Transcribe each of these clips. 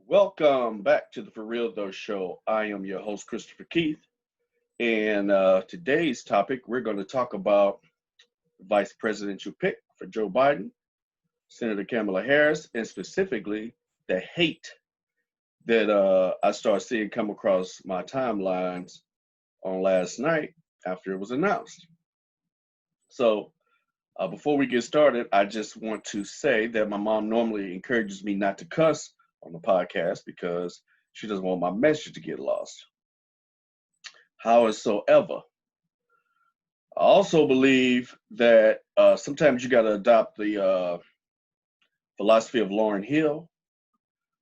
Welcome back to the For Real Though Show. I am your host, Christopher Keith. And today's topic, we're going to talk about vice presidential pick for Joe Biden, Senator Kamala Harris, and specifically the hate that I started seeing come across my timelines on last night after it was announced. So, before we get started, I just want to say that my mom normally encourages me not to cuss on the podcast because she doesn't want my message to get lost. Howsoever, I also believe that sometimes you got to adopt the philosophy of Lauryn Hill,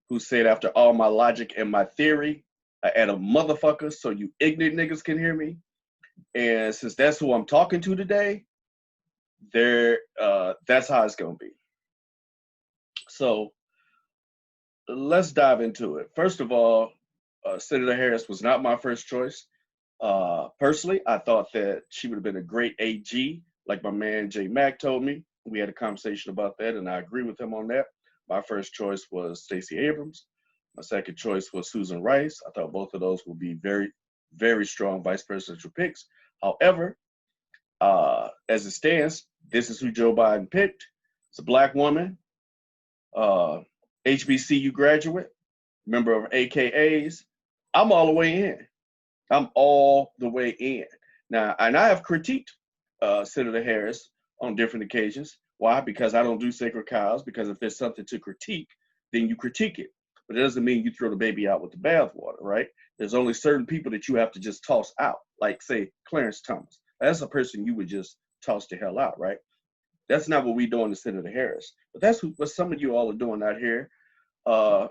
who said, "After all my logic and my theory, I add a motherfucker so you ignorant niggas can hear me." And since that's who I'm talking to today, that's how it's gonna be. So let's dive into it. First of all, Senator Harris was not my first choice. Personally, I thought that she would have been a great AG, like my man Jay Mack told me. We had a conversation about that, and I agree with him on that. My first choice was Stacey Abrams. My second choice was Susan Rice. I thought both of those would be very, very strong vice presidential picks. However, as it stands, this is who Joe Biden picked. It's a black woman, uh, HBCU graduate, member of AKAs. I'm all the way in. I'm all the way in. Now, and I have critiqued Senator Harris on different occasions. Why? Because I don't do sacred cows, because if there's something to critique, then you critique it. But it doesn't mean you throw the baby out with the bathwater, right? There's only certain people that you have to just toss out, like, say, Clarence Thomas. That's a person you would just toss the hell out, right? That's not what we're doing to Senator Harris. But that's what some of you all are doing out here. Uh,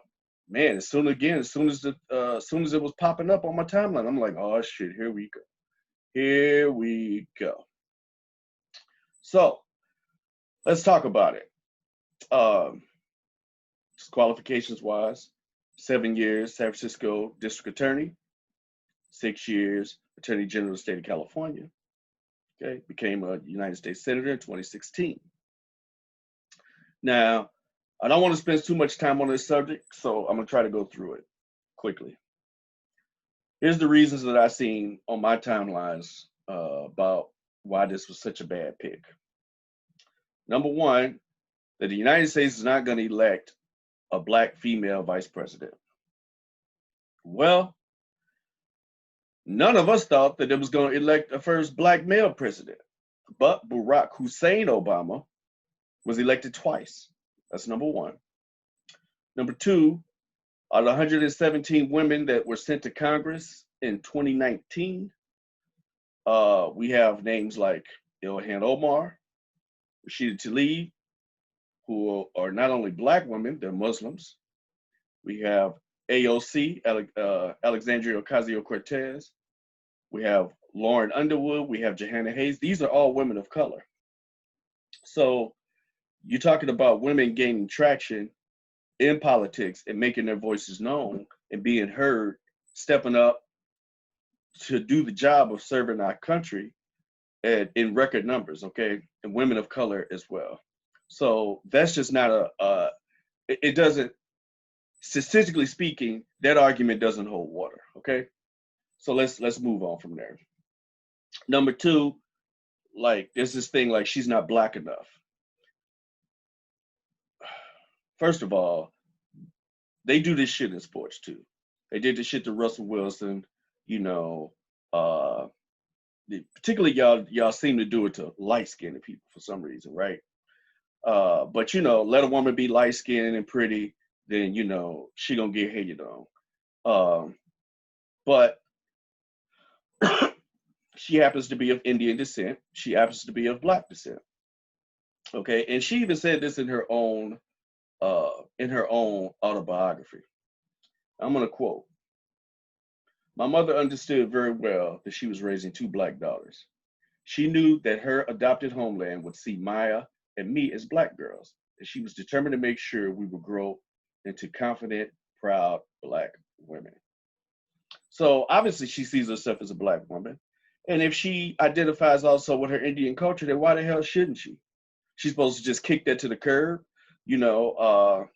Man, as soon as it was popping up on my timeline, I'm like, oh shit, here we go. Here we go. So let's talk about it. Um, Qualifications wise, 7 years San Francisco district attorney, 6 years attorney general of the state of California. Okay, became a United States senator in 2016. Now, I don't want to spend too much time on this subject, so I'm gonna try to go through it quickly. Here's the reasons that I've seen on my timelines about why this was such a bad pick. Number one, that the United States is not going to elect a black female vice president. Well, none of us thought that it was going to elect a first black male president, but Barack Hussein Obama was elected twice. That's number one. Number two, out of 117 women that were sent to Congress in 2019, we have names like Ilhan Omar, Rashida Tlaib, who are not only black women, they're Muslims. We have AOC, Alexandria Ocasio-Cortez. We have Lauren Underwood. We have Johanna Hayes. These are all women of color. So you're talking about women gaining traction in politics and making their voices known and being heard, stepping up to do the job of serving our country in record numbers, okay? And women of color as well. So that's just not it doesn't, statistically speaking, that argument doesn't hold water, okay? So let's move on from there. Number two, like there's this thing like she's not black enough. First of all, they do this shit in sports too. They did this shit to Russell Wilson, you know, uh particularly y'all seem to do it to light-skinned people for some reason, right? But let a woman be light-skinned and pretty, then she gonna get hated on. But she happens to be of Indian descent. She happens to be of black descent. Okay, and she even said this in her own autobiography. I'm gonna quote: "My mother understood very well that she was raising two black daughters. She knew that her adopted homeland would see Maya and me as black girls, and she was determined to make sure we would grow into confident, proud black women." So obviously she sees herself as a black woman. And if she identifies also with her Indian culture, then why the hell shouldn't she? She's supposed to just kick that to the curb, you know.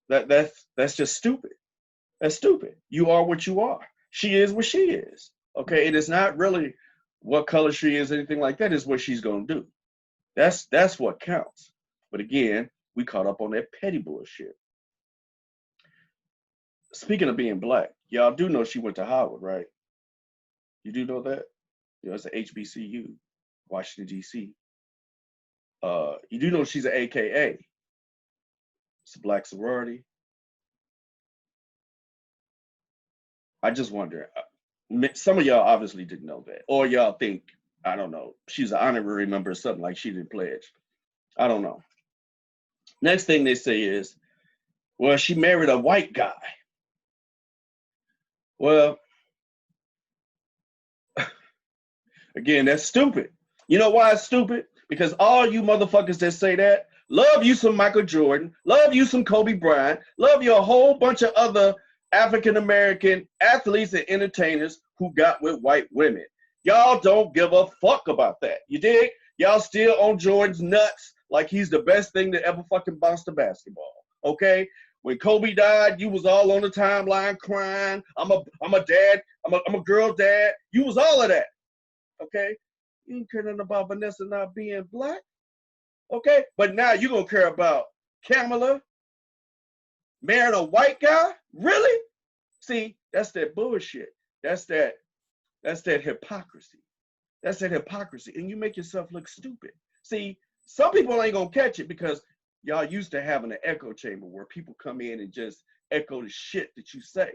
That's just stupid. That's stupid. You are what you are. She is what she is. Okay, it is not really what color she is, anything like that. Is what she's gonna do. That's what counts. But again, we caught up on that petty bullshit. Speaking of being black, y'all do know she went to Howard, right? You do know that? You know, it's a HBCU, Washington D.C. You do know she's an AKA. It's a black sorority. I just wonder. Some of y'all obviously didn't know that, or y'all think I don't know. She's an honorary member or something like she didn't pledge. I don't know. Next thing they say is, well, she married a white guy. Well, again, that's stupid. You know why it's stupid? Because all you motherfuckers that say that love you some Michael Jordan, love you some Kobe Bryant, love you a whole bunch of other African American athletes and entertainers who got with white women. Y'all don't give a fuck about that. You dig? Y'all still on Jordan's nuts like he's the best thing that ever fucking bounced a basketball. Okay? When Kobe died, you was all on the timeline crying. I'm a dad. I'm a girl dad. You was all of that. Okay? You ain't care nothing about Vanessa not being black. Okay? But now you're going to care about Kamala marrying a white guy? Really? See, that's that bullshit. That's that hypocrisy. That's that hypocrisy. And you make yourself look stupid. See, some people ain't going to catch it because y'all used to having an echo chamber where people come in and just echo the shit that you say,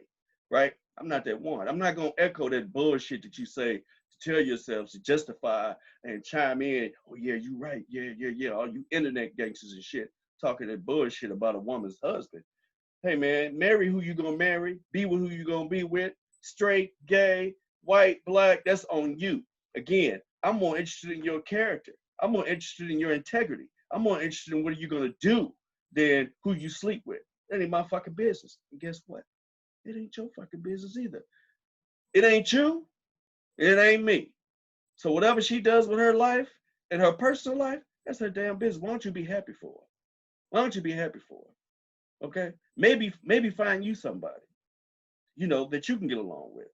right? I'm not that one. I'm not going to echo that bullshit that you say to tell yourselves to justify and chime in. Oh, yeah, you right. Yeah. All you internet gangsters and shit talking that bullshit about a woman's husband. Hey, man, marry who you going to marry. Be with who you going to be with. Straight, gay, white, black, that's on you. Again, I'm more interested in your character. I'm more interested in your integrity. I'm more interested in what are you going to do than who you sleep with. That ain't my fucking business. And guess what? It ain't your fucking business either. It ain't you. It ain't me. So whatever she does with her life and her personal life, that's her damn business. Why don't you be happy for her? Why don't you be happy for her? Okay? Maybe find you somebody, that you can get along with.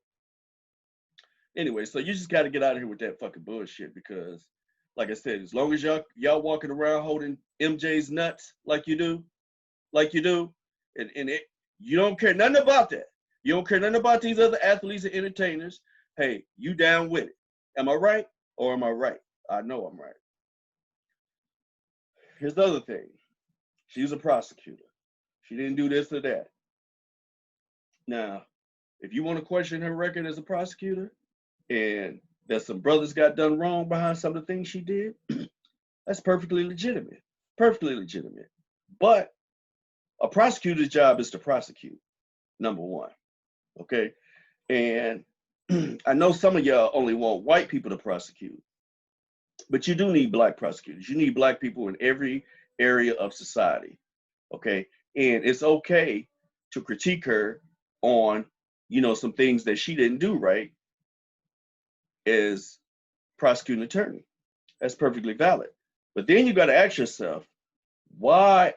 Anyway, so you just got to get out of here with that fucking bullshit because, like I said, as long as y'all walking around holding MJ's nuts like you do, and you don't care nothing about that. You don't care nothing about these other athletes and entertainers. Hey, you down with it? Am I right or am I right? I know I'm right. Here's the other thing. She was a prosecutor. She didn't do this or that. Now, if you want to question her record as a prosecutor, and that some brothers got done wrong behind some of the things she did, that's perfectly legitimate. Perfectly legitimate. But a prosecutor's job is to prosecute, number one. Okay? And I know some of y'all only want white people to prosecute, but you do need black prosecutors. You need black people in every area of society. Okay? And it's okay to critique her on, some things that she didn't do right as prosecuting attorney. That's perfectly valid. But then you got to ask yourself, there's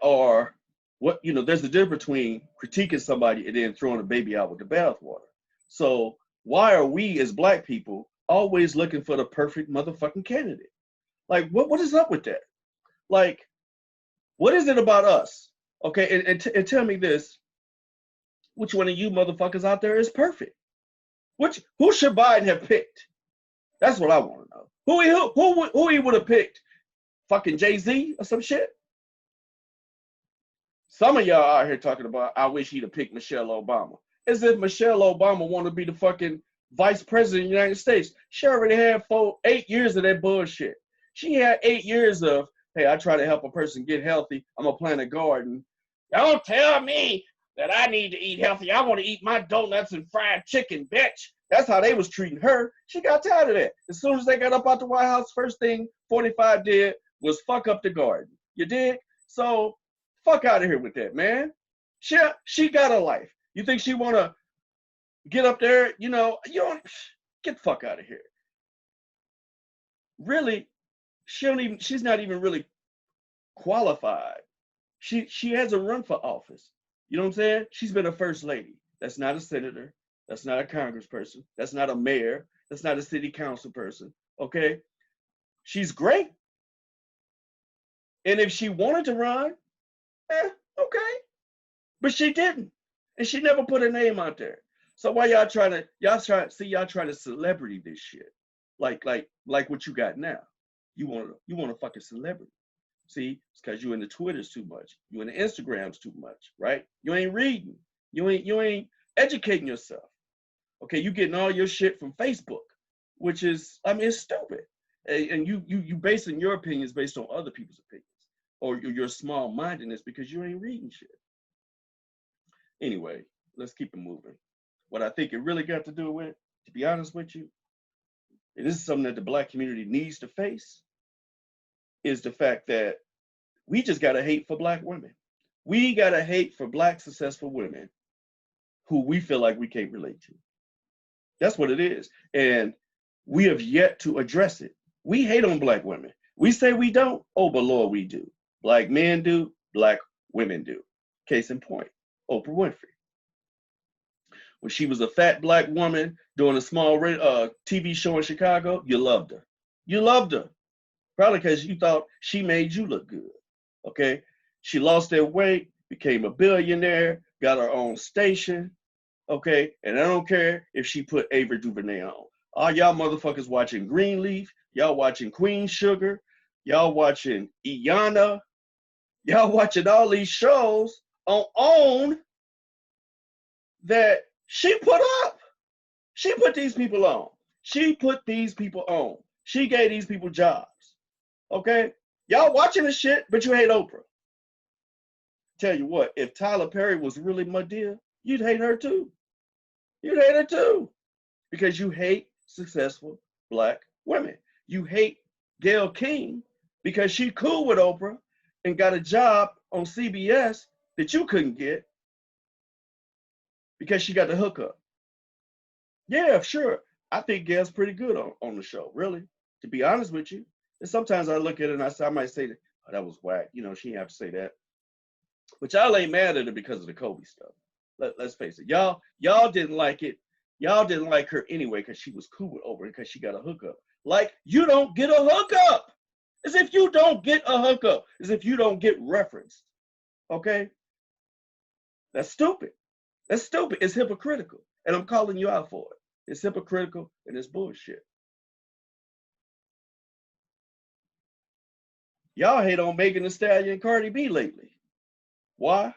a difference between critiquing somebody and then throwing a baby out with the bathwater. So why are we as black people always looking for the perfect motherfucking candidate? Like, what is up with that? Like, what is it about us? Okay, and tell me this, which one of you motherfuckers out there is perfect? Who should Biden have picked? That's what I want to know. Who he would have picked? Fucking Jay-Z or some shit? Some of y'all out here talking about, I wish he'd have picked Michelle Obama. As if Michelle Obama wanted to be the fucking vice president of the United States. She already had 8 years of that bullshit. She had 8 years of, hey, I try to help a person get healthy. I'm going to plant a garden. Don't tell me that I need to eat healthy. I want to eat my donuts and fried chicken, bitch. That's how they was treating her. She got tired of that. As soon as they got up out the White House, first thing 45 did was fuck up the garden. You dig? So fuck out of here with that, man. She got a life. You think she want to get up there? You don't get the fuck out of here. Really, she's not even really qualified. She hasn't run for office. You know what I'm saying? She's been a first lady. That's not a senator. That's not a congressperson. That's not a mayor. That's not a city council person. Okay? She's great. And if she wanted to run, okay. But she didn't. And she never put her name out there. So why y'all trying to celebrity this shit. Like what you got now. You want a fucking celebrity. See, it's because you in the Twitters too much. You in the Instagrams too much, right? You ain't reading. You ain't educating yourself. Okay, you getting all your shit from Facebook, which is, I mean, it's stupid. And you basing your opinions based on other people's opinions or your small mindedness because you ain't reading shit. Anyway, let's keep it moving. What I think it really got to do with, to be honest with you, and this is something that the Black community needs to face, is the fact that we just got to hate for Black women. We got to hate for Black successful women who we feel like we can't relate to. That's what it is. And we have yet to address it. We hate on Black women. We say we don't. Oh, but Lord, we do. Black men do. Black women do. Case in point, Oprah Winfrey. When she was a fat Black woman doing a small TV show in Chicago, you loved her. You loved her. Probably because you thought she made you look good. Okay? She lost that weight, became a billionaire, got her own station. Okay? And I don't care if she put Ava DuVernay on. All y'all motherfuckers watching Greenleaf, y'all watching Queen Sugar, y'all watching Iyanla, y'all watching all these shows on OWN that she put up. She put these people on. She put these people on. She gave these people jobs. Okay? Y'all watching this shit, but you hate Oprah. Tell you what, if Tyler Perry was really Madea, you'd hate her too. You'd hate her too. Because you hate successful Black women. You hate Gayle King because she cool with Oprah and got a job on CBS that you couldn't get because she got the hookup. Yeah, sure. I think Gayle's pretty good on the show, really, to be honest with you. And sometimes I look at it and I might say, oh, that was whack. You know, she didn't have to say that. But y'all ain't mad at her because of the Kobe stuff. Let's face it. Y'all didn't like it. Y'all didn't like her anyway because she was cool with Oprah because she got a hookup. Like, you don't get a hookup. As if you don't get a hookup. As if you don't get referenced. Okay? That's stupid. That's stupid. It's hypocritical. And I'm calling you out for it. It's hypocritical and it's bullshit. Y'all hate on Megan Thee Stallion and Cardi B lately. Why?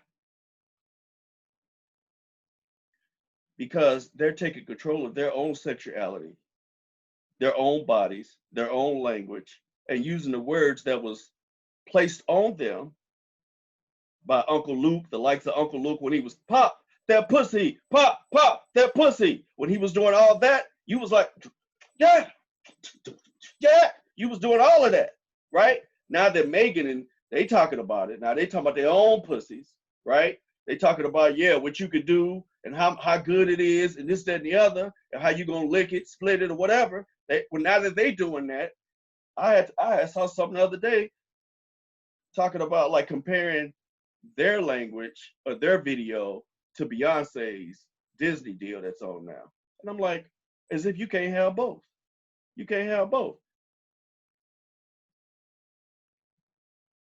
Because they're taking control of their own sexuality, their own bodies, their own language, and using the words that was placed on them by Uncle Luke, the likes of Uncle Luke when he was pop that pussy, pop that pussy. When he was doing all that, you was like, yeah, you was doing all of that, right? Now that Megan and they talking about it, now they talking about their own pussies, right? They talking about, yeah, what you could do and how good it is and this, that, and the other, and how you gonna lick it, split it, or whatever. Well, now that they doing that, I saw something the other day talking about like comparing their language or their video to Beyonce's Disney deal that's on now. And I'm like, as if you can't have both. You can't have both.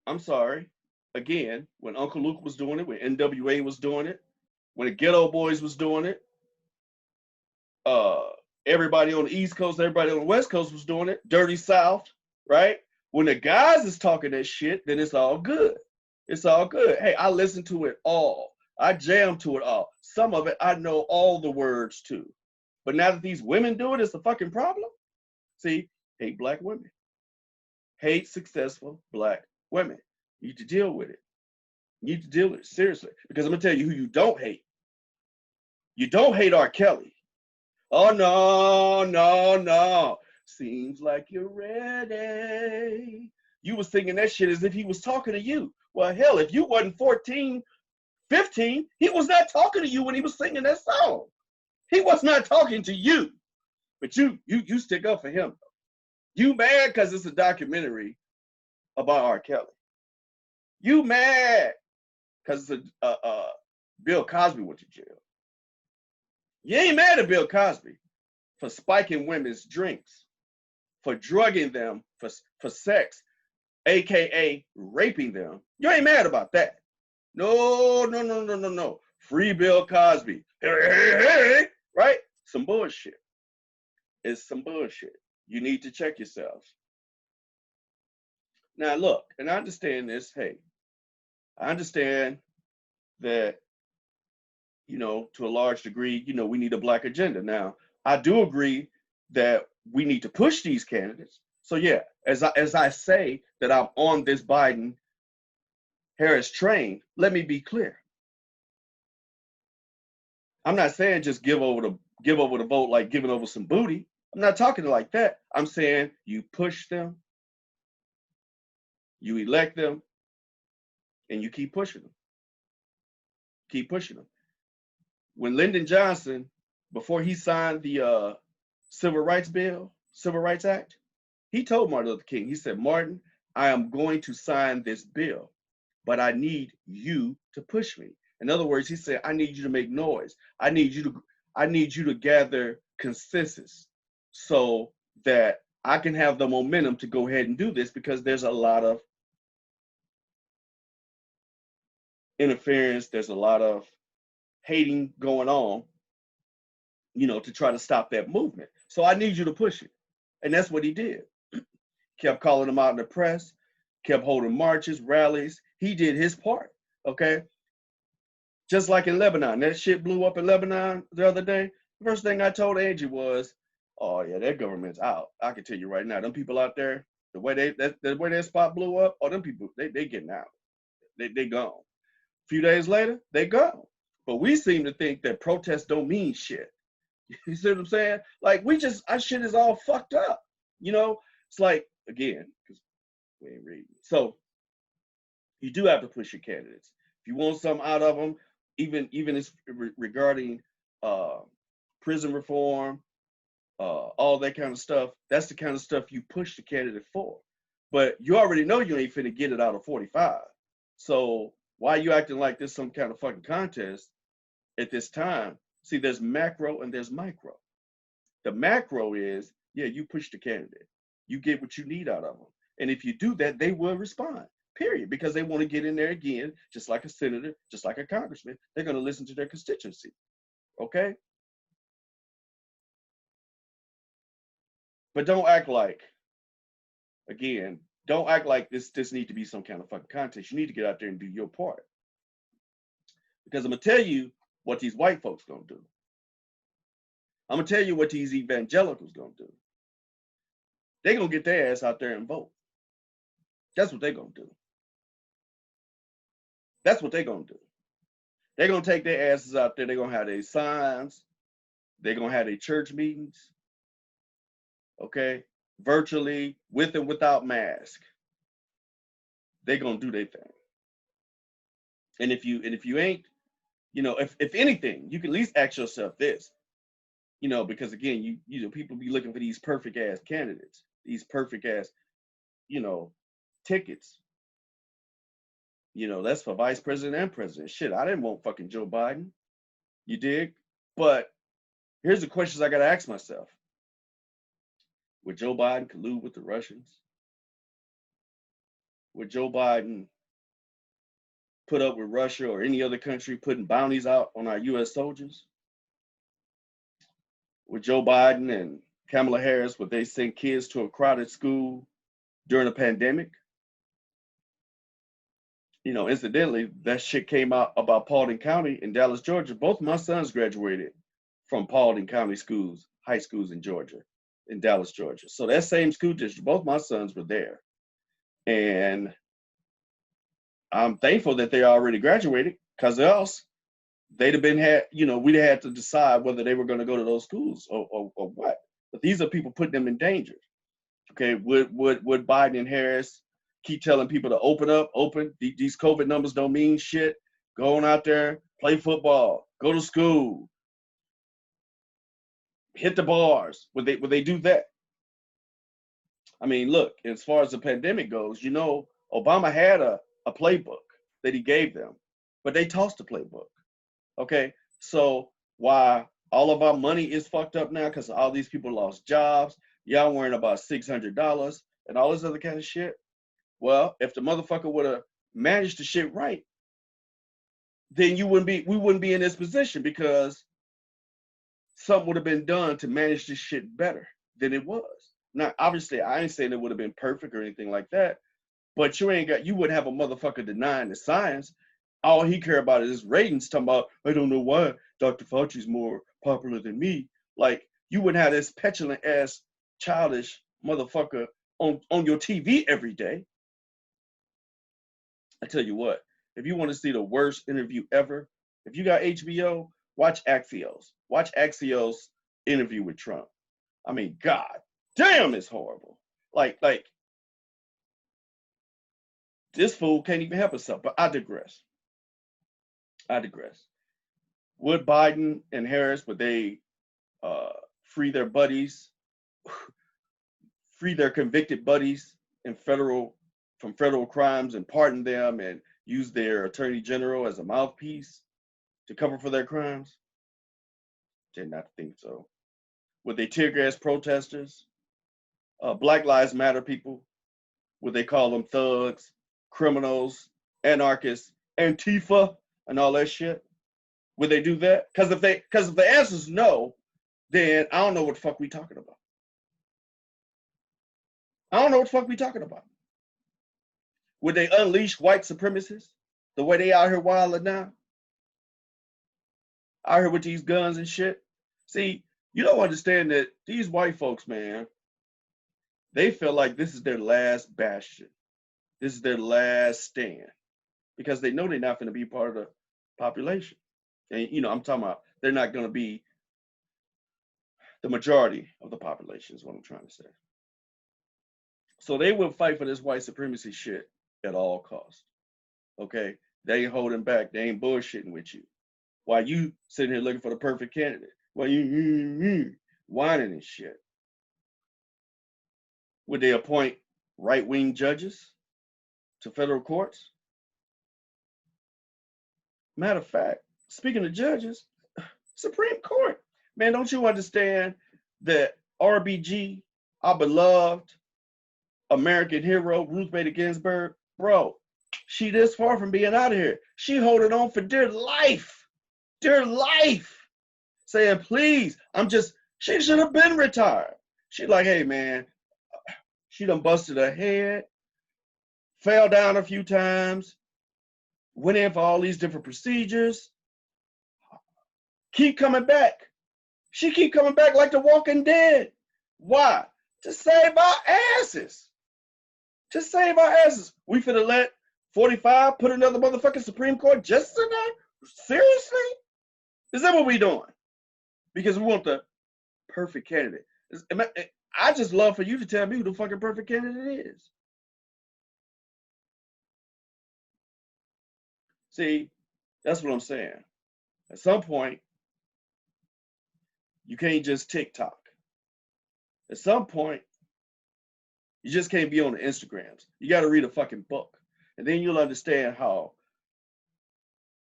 I'm sorry. Again, when Uncle Luke was doing it, when NWA was doing it, when the Ghetto Boys was doing it, everybody on the East Coast, everybody on the West Coast was doing it, Dirty South, right? When the guys is talking that shit, then it's all good. It's all good. Hey, I listen to it all. I jam to it all. Some of it, I know all the words to. But now that these women do it, it's a fucking problem. See, hate Black women. Hate successful Black women. You need to deal with it. You need to deal with it, seriously. Because I'm going to tell you who you don't hate. You don't hate R. Kelly. Oh, no. Seems like you're ready. You was singing that shit as if he was talking to you. Well, hell, if you wasn't 14, 15, he was not talking to you when he was singing that song. He was not talking to you. But you stick up for him. You mad because it's a documentary about R. Kelly. You mad because it's Bill Cosby went to jail. You ain't mad at Bill Cosby for spiking women's drinks, for drugging them for sex, aka raping them. You ain't mad about that. No, no, no, no, no, no. Free Bill Cosby. Hey, hey, hey, right? Some bullshit. It's some bullshit. You need to check yourselves. Now, look, and I understand this. Hey, I understand that, to a large degree, we need a black agenda. Now, I do agree that we need to push these candidates. So yeah, as I say that I'm on this Biden Harris train, let me be clear. I'm not saying just give over the vote like giving over some booty. I'm not talking like that. I'm saying you push them, you elect them, and you keep pushing them. Keep pushing them. When Lyndon Johnson, before he signed the Civil Rights Act, he told Martin Luther King, he said, Martin, I am going to sign this bill, but I need you to push me. In other words, he said, I need you to make noise. I need you to gather consensus so that I can have the momentum to go ahead and do this, because there's a lot of interference, there's a lot of hating going on, to try to stop that movement. So I need you to push it. And that's what he did. Kept calling them out in the press, kept holding marches, rallies. He did his part, okay? Just like in Lebanon, that shit blew up in Lebanon the other day. The first thing I told Angie was, oh yeah, that government's out. I can tell you right now, them people out there, the way that spot blew up, them people, they getting out. They gone. A few days later, they gone. But we seem to think that protests don't mean shit. You see what I'm saying? Like, our shit is all fucked up. It's like, again, because we ain't reading. So you do have to push your candidates. If you want something out of them, even as regarding prison reform, all that kind of stuff, that's the kind of stuff you push the candidate for. But you already know you ain't finna get it out of 45. So why are you acting like this some kind of fucking contest at this time? See, there's macro and there's micro. The macro is, yeah, you push the candidate. You get what you need out of them. And if you do that, they will respond, period, because they want to get in there again, just like a senator, just like a congressman. They're going to listen to their constituency, okay? But don't act like this need to be some kind of fucking contest. You need to get out there and do your part. Because I'm going to tell you what these white folks going to do. I'm going to tell you what these evangelicals going to do. They're going to get their ass out there and vote. That's what they're going to do. That's what they're going to do. They're going to take their asses out there. They're going to have their signs. They're going to have their church meetings. Okay? Virtually, with and without mask. They're going to do their thing. And if you ain't, if anything, you can at least ask yourself this. Because again, people be looking for these perfect ass candidates, these perfect ass, tickets. That's for vice president and president. Shit, I didn't want fucking Joe Biden. You dig? But here's the questions I got to ask myself. Would Joe Biden collude with the Russians? Would Joe Biden put up with Russia or any other country putting bounties out on our U.S. soldiers? Would Joe Biden and Kamala Harris, would they send kids to a crowded school during a pandemic? Incidentally, that shit came out about Paulding County in Dallas, Georgia. Both my sons graduated from Paulding County schools, high schools in Georgia, in Dallas, Georgia. So that same school district, both my sons were there. And I'm thankful that they already graduated, because else we'd have had to decide whether they were going to go to those schools or what. But these are people putting them in danger. Okay, would Biden and Harris keep telling people to open? These COVID numbers don't mean shit. Go on out there, play football, go to school, hit the bars. Would they do that? I mean, look, as far as the pandemic goes, Obama had a playbook that he gave them, but they tossed the playbook. Okay, so why all of our money is fucked up now because all these people lost jobs. Y'all worrying about $600 and all this other kind of shit. Well, if the motherfucker would have managed the shit right, then we wouldn't be in this position because something would have been done to manage this shit better than it was. Now, obviously, I ain't saying it would have been perfect or anything like that, but you wouldn't have a motherfucker denying the science. All he care about is ratings, talking about, I don't know why Dr. Fauci's more popular than me. Like, you wouldn't have this petulant ass, childish motherfucker on your TV every day. I tell you what, if you want to see the worst interview ever, if you got HBO, watch Axios. Watch Axios interview with Trump. I mean, God damn, it's horrible. Like this fool can't even help himself. But I digress. I digress. Would Biden and Harris, would they free their buddies, free their convicted buddies in from federal crimes and pardon them and use their attorney general as a mouthpiece to cover for their crimes? Did not think so. Would they tear gas protesters, Black Lives Matter people? Would they call them thugs, criminals, anarchists, Antifa, and all that shit? Would they do that? Because if the answer is no, then I don't know what the fuck we talking about. I don't know what the fuck we talking about. Would they unleash white supremacists the way they out here wilding now? Out here with these guns and shit. See, you don't understand that these white folks, man, they feel like this is their last bastion. This is their last stand because they know they're not going to be part of the population. And, I'm talking about they're not going to be the majority of the population is what I'm trying to say. So they will fight for this white supremacy shit at all costs. Okay? They ain't holding back. They ain't bullshitting with you. While you sitting here looking for the perfect candidate. While you whining and shit. Would they appoint right-wing judges to federal courts? Matter of fact, speaking of judges, Supreme Court. Man, don't you understand that RBG, our beloved American hero, Ruth Bader Ginsburg, bro, she this far from being out of here. She holding on for dear life. Dear life. Saying, please, she should have been retired. She like, hey, man, she done busted her head, fell down a few times, went in for all these different procedures, keep coming back. She keep coming back like the Walking Dead. Why? To save our asses. To save our asses. We finna let 45 put another motherfucking Supreme Court justice in there? Seriously? Is that what we doing? Because we want the perfect candidate. I just love for you to tell me who the fucking perfect candidate is. See, that's what I'm saying. At some point, you can't just TikTok. At some point, you just can't be on the Instagrams. You got to read a fucking book. And then you'll understand how,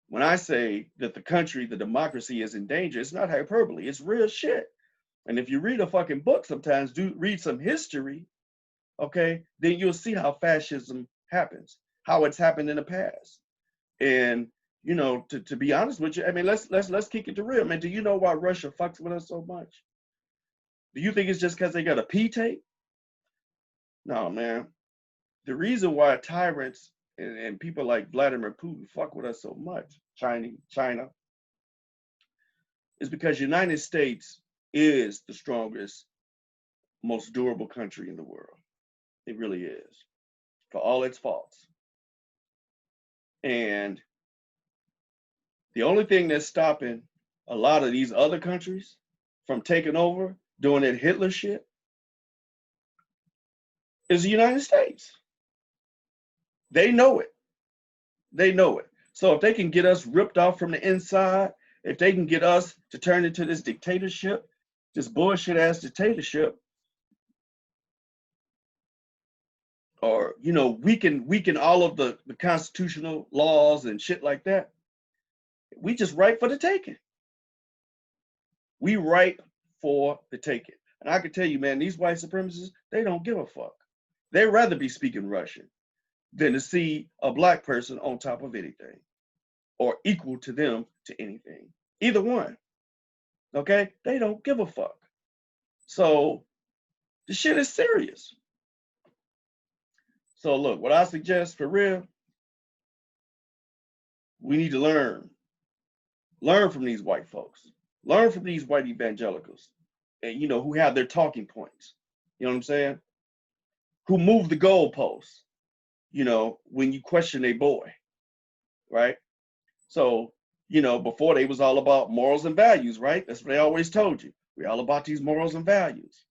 when I say that the country, the democracy is in danger, it's not hyperbole. It's real shit. And if you read a fucking book sometimes, read some history, okay, then you'll see how fascism happens, how it's happened in the past. And, to be honest with you, I mean, let's kick it to real, man. Do you know why Russia fucks with us so much? Do you think it's just because they got a P tape? No, man. The reason why tyrants and people like Vladimir Putin fuck with us so much, China, is because United States is the strongest, most durable country in the world. It really is, for all its faults. And the only thing that's stopping a lot of these other countries from taking over, doing that Hitler shit, is the United States. They know it. They know it. So if they can get us ripped off from the inside, if they can get us to turn into this dictatorship, this bullshit ass dictatorship, or weaken all of the constitutional laws and shit like that, We just ripe for the taking. We ripe for the taking. And I can tell you, man, these white supremacists, they don't give a fuck. They'd rather be speaking Russian than to see a black person on top of anything or equal to them to anything. Either one. Okay? They don't give a fuck. So the shit is serious. So look, what I suggest for real, we need to learn. Learn from these white folks. Learn from these white evangelicals. And who have their talking points. You know what I'm saying? Who move the goalposts, when you question a boy, right? So, before they was all about morals and values, right? That's what they always told you. We're all about these morals and values.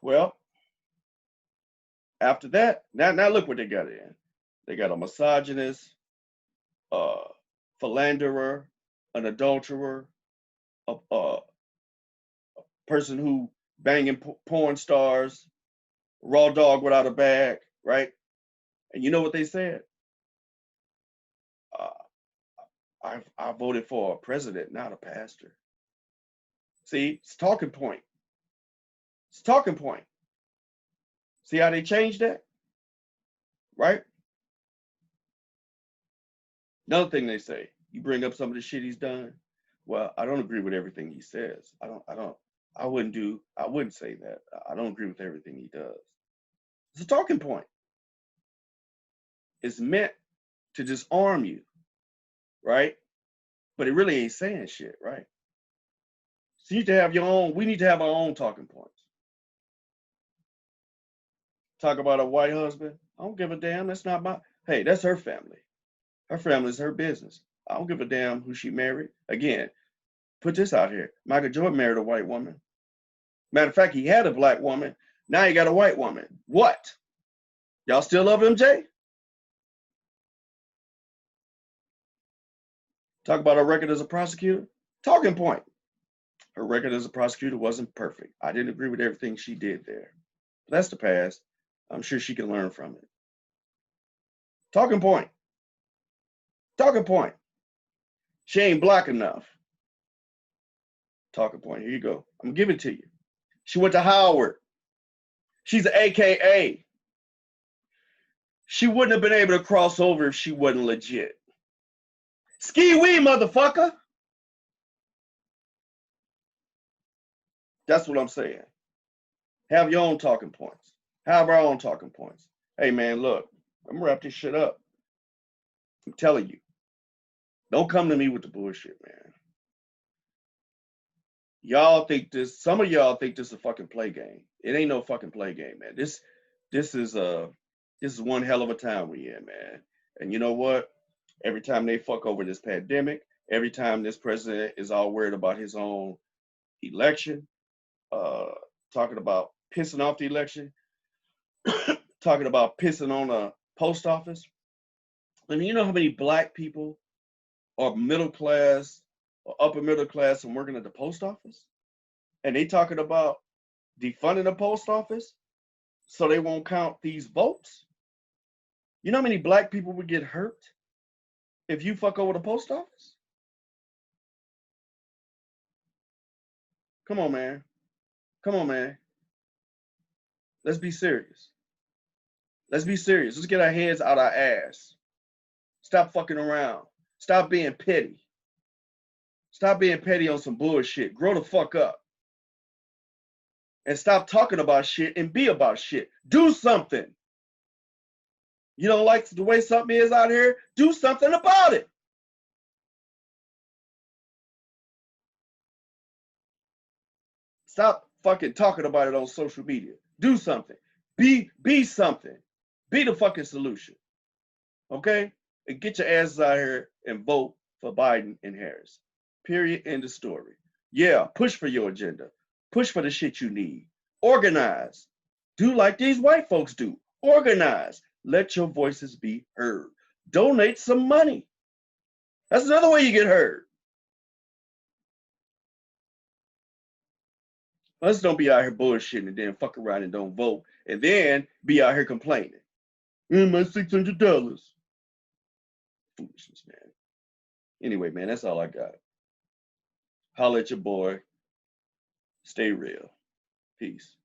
Well, after that, now look what they got in. They got a misogynist, philanderer, an adulterer, a person who banging porn stars, raw dog without a bag, right? And you know what they said? I voted for a president, not a pastor. See, it's a talking point. It's a talking point. See how they changed that? Right? Another thing they say, you bring up some of the shit he's done. Well, I don't agree with everything he says. I wouldn't say that. I don't agree with everything he does. It's a talking point. It's meant to disarm you, right? But it really ain't saying shit, right? So you need to have your own, we need to have our own talking points. Talk about a white husband. I don't give a damn. That's not my, hey, that's her family. Her family is her business. I don't give a damn who she married. Again, put this out here. Michael Jordan married a white woman. Matter of fact, he had a black woman. Now he got a white woman. What? Y'all still love MJ? Talk about her record as a prosecutor. Talking point. Her record as a prosecutor wasn't perfect. I didn't agree with everything she did there. But that's the past. I'm sure she can learn from it. Talking point. Talking point. She ain't black enough. Talking point. Here you go. I'm gonna give it to you. She went to Howard. She's an AKA. She wouldn't have been able to cross over if she wasn't legit. Ski wee, motherfucker. That's what I'm saying. Have your own talking points. Have our own talking points. Hey, man, look, I'm gonna wrap this shit up. I'm telling you. Don't come to me with the bullshit, man. Y'all think this, some of y'all think this is a fucking play game. It ain't no fucking play game, man. This is one hell of a time we in, man. And you know what? Every time they fuck over this pandemic, every time this president is all worried about his own election, talking about pissing off the election, talking about pissing on a post office. I mean, you know how many black people are middle class or upper middle class and working at the post office? And they talking about defunding the post office so they won't count these votes? You know how many black people would get hurt if you fuck over the post office? Come on, man. Come on, man. Let's be serious. Let's be serious. Let's get our heads out our ass. Stop fucking around. Stop being petty. Stop being petty on some bullshit. Grow the fuck up. And stop talking about shit and be about shit. Do something. You don't like the way something is out here? Do something about it. Stop fucking talking about it on social media. Do something. Be something. Be the fucking solution. Okay? And get your asses out here and vote for Biden and Harris. Period. End of story. Yeah, push for your agenda. Push for the shit you need. Organize. Do like these white folks do. Organize. Let your voices be heard. Donate some money. That's another way you get heard. Let's don't be out here bullshitting and then fuck around and don't vote and then be out here complaining. My $600. foolishness, man. Anyway, man, that's all I got. Holla at your boy. Stay real. Peace.